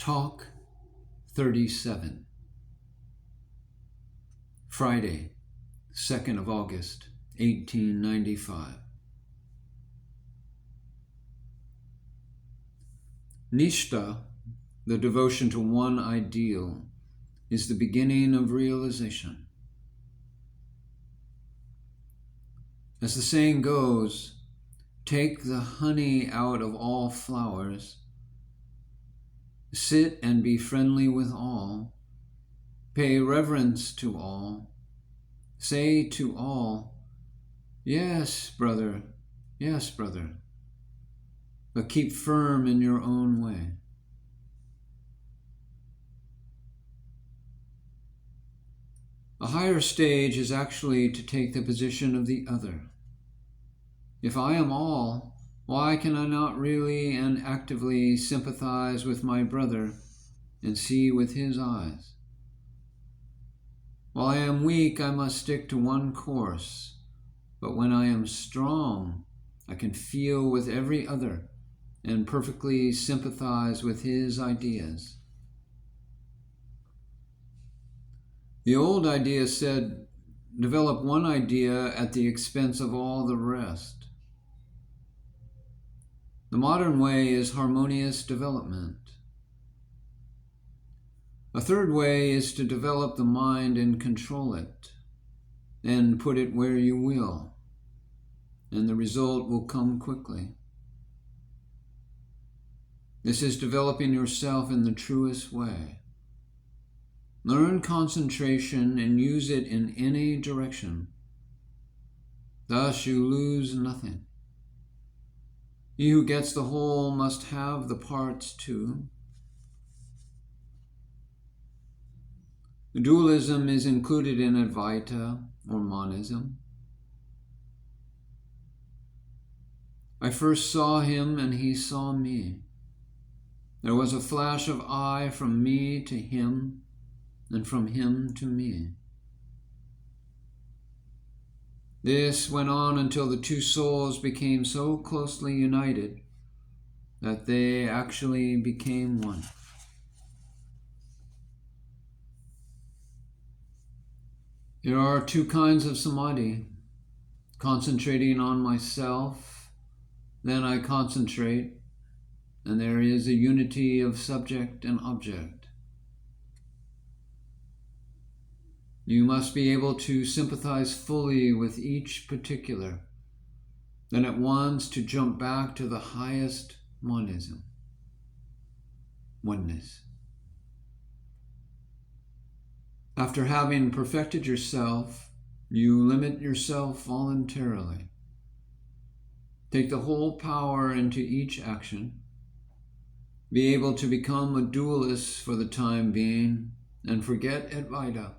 Talk-37. Friday, 2nd of August, 1895. Nishtha, the devotion to one ideal, is the beginning of realization. As the saying goes, take the honey out of all flowers, sit and be friendly with all, pay reverence to all, say to all, yes, brother, but keep firm in your own way. A higher stage is actually to take the position of the other. If I am all, why can I not really and actively sympathize with my brother and see with his eyes? While I am weak, I must stick to one course, but when I am strong, I can feel with every other and perfectly sympathize with his ideas. The old idea said, develop one idea at the expense of all the rest. The modern way is harmonious development. A third way is to develop the mind and control it, and put it where you will, and the result will come quickly. This is developing yourself in the truest way. Learn concentration and use it in any direction. Thus you lose nothing. He who gets the whole must have the parts too. Dualism is included in Advaita or monism. I first saw him and he saw me. There was a flash of eye from me to him and from him to me. This went on until the two souls became so closely united that they actually became one. There are two kinds of samadhi: concentrating on myself, then I concentrate, and there is a unity of subject and object. You must be able to sympathize fully with each particular, then at once to jump back to the highest monism, oneness. After having perfected yourself, you limit yourself voluntarily. Take the whole power into each action. Be able to become a dualist for the time being and forget Advaita,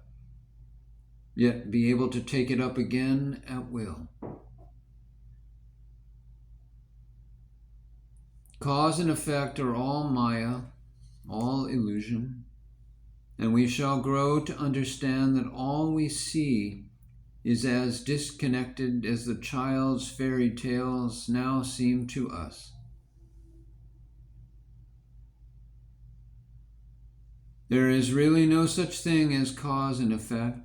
yet be able to take it up again at will. Cause and effect are all Maya, all illusion, and we shall grow to understand that all we see is as disconnected as the child's fairy tales now seem to us. There is really no such thing as cause and effect,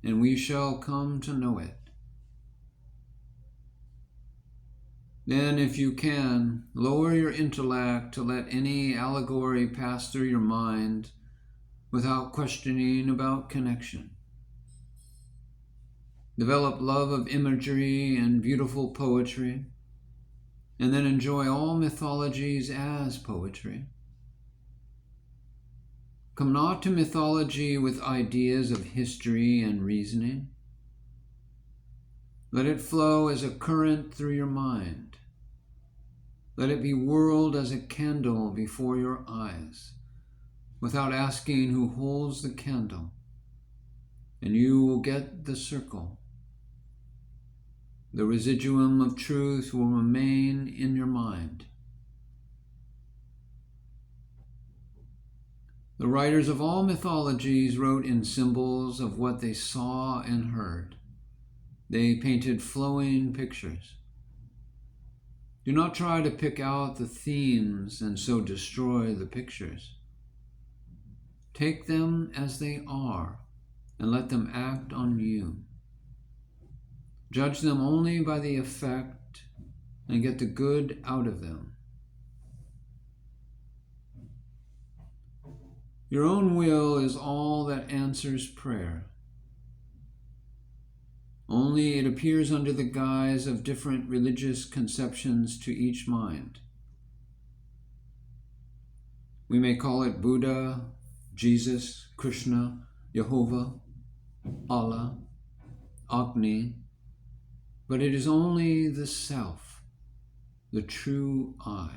and we shall come to know it. Then, if you can, lower your intellect to let any allegory pass through your mind without questioning about connection. Develop love of imagery and beautiful poetry, and then enjoy all mythologies as poetry. Come not to mythology with ideas of history and reasoning. Let it flow as a current through your mind. Let it be whirled as a candle before your eyes, without asking who holds the candle, and you will get the circle. The residuum of truth will remain in your mind. The writers of all mythologies wrote in symbols of what they saw and heard. They painted flowing pictures. Do not try to pick out the themes and so destroy the pictures. Take them as they are and let them act on you. Judge them only by the effect and get the good out of them. Your own will is all that answers prayer. Only it appears under the guise of different religious conceptions to each mind. We may call it Buddha, Jesus, Krishna, Jehovah, Allah, Agni, but it is only the self, the true I.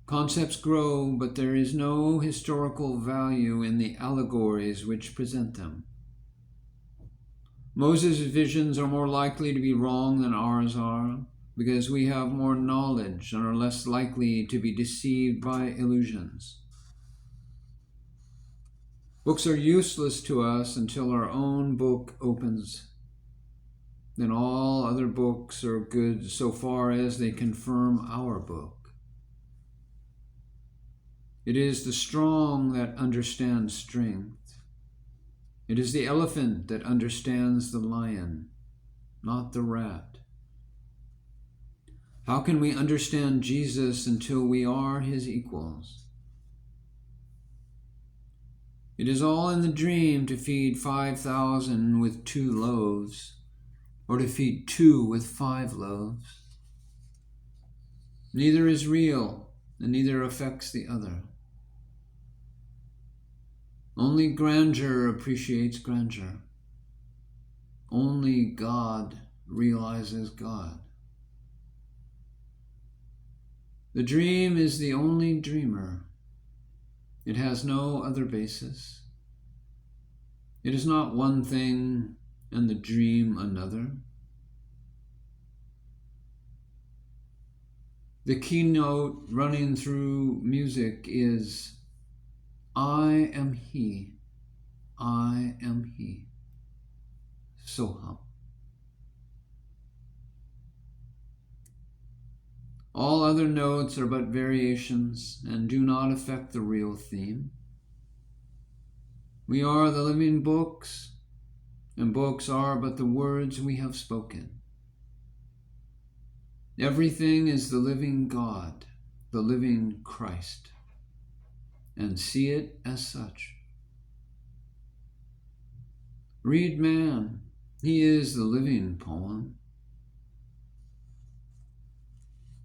Concepts grow, but there is no historical value in the allegories which present them. Moses' visions are more likely to be wrong than ours are, because we have more knowledge and are less likely to be deceived by illusions. Books are useless to us until our own book opens. Then all other books are good so far as they confirm our book. It is the strong that understand strength. It is the elephant that understands the lion, not the rat. How can we understand Jesus until we are his equals? It is all in the dream to feed 5,000 with 2 loaves, or to feed 2 with 5 loaves. Neither is real, and neither affects the other. Only grandeur appreciates grandeur. Only God realizes God. The dream is the only dreamer. It has no other basis. It is not one thing and the dream another. The keynote running through music is, I am he, I am he. Soham. All other notes are but variations and do not affect the real theme. We are the living books, and books are but the words we have spoken. Everything is the living God, the living Christ, and see it as such. Read man, he is the living poem.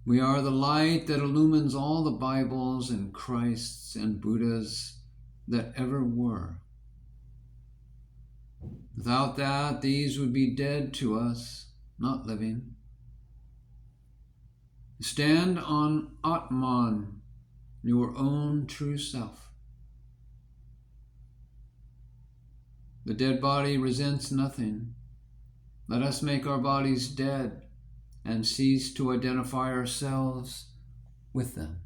We are the light that illumines all the Bibles and Christs and Buddhas that ever were. Without that, these would be dead to us, not living. Stand on Atman, your own true self. The dead body resents nothing. Let us make our bodies dead and cease to identify ourselves with them.